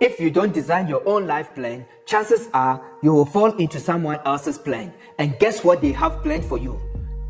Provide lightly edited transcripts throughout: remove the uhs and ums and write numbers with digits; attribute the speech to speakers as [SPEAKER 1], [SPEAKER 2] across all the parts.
[SPEAKER 1] If you don't design your own life plan, chances are you will fall into someone else's plan. And guess what they have planned for you?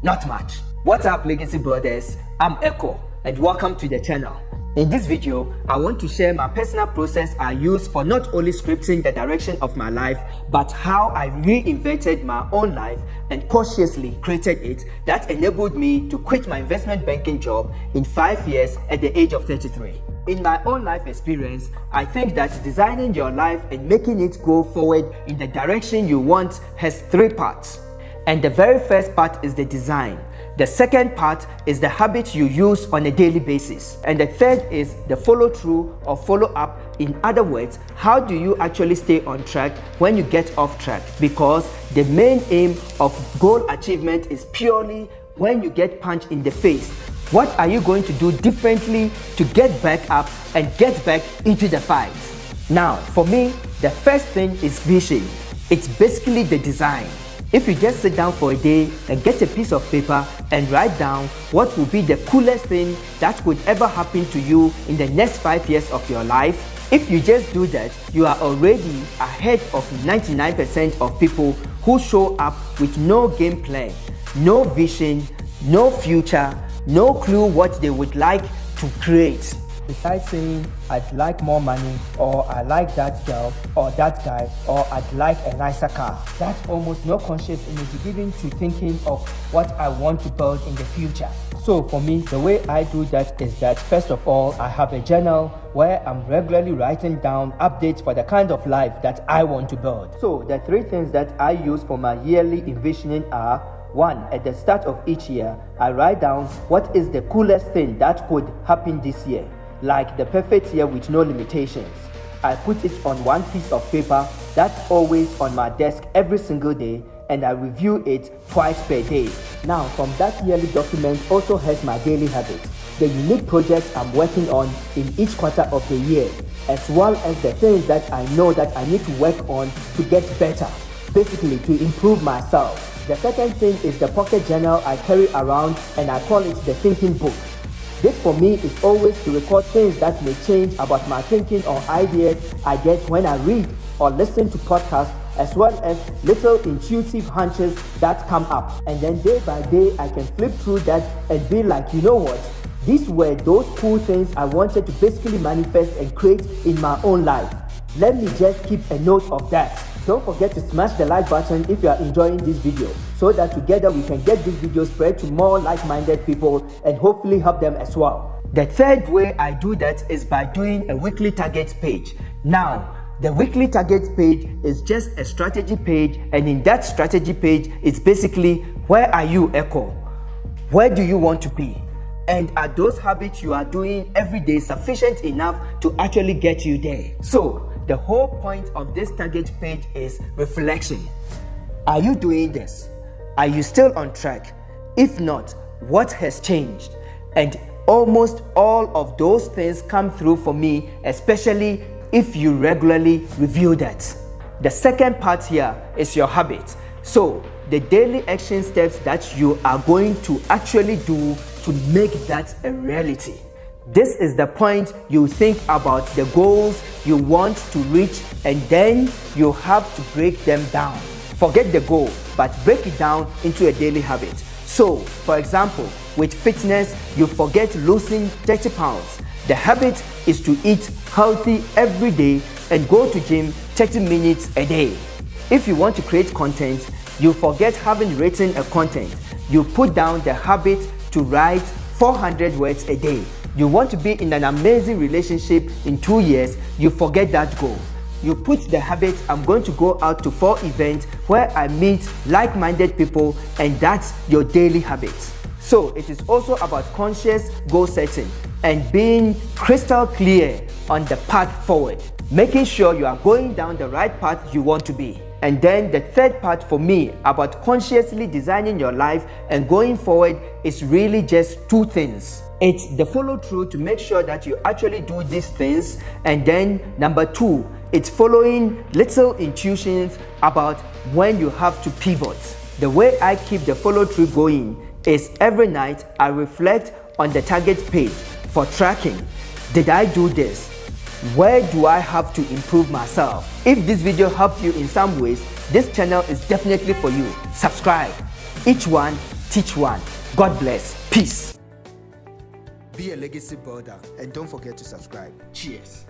[SPEAKER 1] Not much. What's up, Legacy Brothers? I'm Ekow, and welcome to the channel. In this video, I want to share my personal process I use for not only scripting the direction of my life, but how I reinvented my own life and cautiously created it that enabled me to quit my investment banking job in 5 years at the age of 33. In my own life experience, I think that designing your life and making it go forward in the direction you want has 3 parts. And the very first part is the design. The second part is the habit you use on a daily basis. And the third is the follow through or follow up. In other words, how do you actually stay on track when you get off track? Because the main aim of goal achievement is purely when you get punched in the face. What are you going to do differently to get back up and get back into the fight? Now, for me, the first thing is vision. It's basically the design. If you just sit down for a day and get a piece of paper and write down what will be the coolest thing that could ever happen to you in the next 5 years of your life, if you just do that, you are already ahead of 99% of people who show up with no game plan, no vision, no future, no clue what they would like to create.
[SPEAKER 2] Besides saying, I'd like more money, or I like that girl, or that guy, or I'd like a nicer car. That's almost no conscious energy given to thinking of what I want to build in the future. So for me, the way I do that is that first of all, I have a journal where I'm regularly writing down updates for the kind of life that I want to build. So the 3 things that I use for my yearly envisioning are: 1. At the start of each year, I write down what is the coolest thing that could happen this year, like the perfect year with no limitations. I put it on one piece of paper that's always on my desk every single day, and I review it twice per day. Now, from that yearly document also has my daily habits, the unique projects I'm working on in each quarter of the year, as well as the things that I know that I need to work on to get better, basically to improve myself. The second thing is the pocket journal I carry around, and I call it the thinking book. This for me is always to record things that may change about my thinking or ideas I get when I read or listen to podcasts, as well as little intuitive hunches that come up. And then day by day, I can flip through that and be like, you know what? These were those cool things I wanted to basically manifest and create in my own life. Let me just keep a note of that. Don't forget to smash the like button if you are enjoying this video, so that together we can get this video spread to more like-minded people and hopefully help them as well.
[SPEAKER 1] The third way I do that is by doing a weekly target page. Now, the weekly target page is just a strategy page, and in that strategy page, it's basically, where are you, Ekow? Where do you want to be? And are those habits you are doing every day sufficient enough to actually get you there? So, the whole point of this target page is reflection. Are you doing this? Are you still on track? If not, what has changed? And almost all of those things come through for me, especially if you regularly review that. The second part here is your habit. So, the daily action steps that you are going to actually do to make that a reality. This is the point you think about the goals you want to reach, and then you have to break them down. Forget the goal, but break it down into a daily habit. So, for example, with fitness, you forget losing 30 pounds. The habit is to eat healthy every day and go to gym 30 minutes a day. If you want to create content, you forget having written a content. You put down the habit to write 400 words a day. You want to be in an amazing relationship in 2 years, you forget that goal. You put the habit, I'm going to go out to 4 events where I meet like-minded people, and that's your daily habit. So it is also about conscious goal setting and being crystal clear on the path forward, making sure you are going down the right path you want to be. And then the third part for me about consciously designing your life and going forward is really just 2 things. It's the follow through to make sure that you actually do these things, and then number 2, it's following little intuitions about when you have to pivot. The way I keep the follow through going is every night I reflect on the target page for tracking. Did I do this? Where do I have to improve myself? If this video helped you in some ways, this channel is definitely for you. Subscribe. Each one, teach one. God bless. Peace.
[SPEAKER 3] Be a legacy builder and don't forget to subscribe.
[SPEAKER 1] Cheers.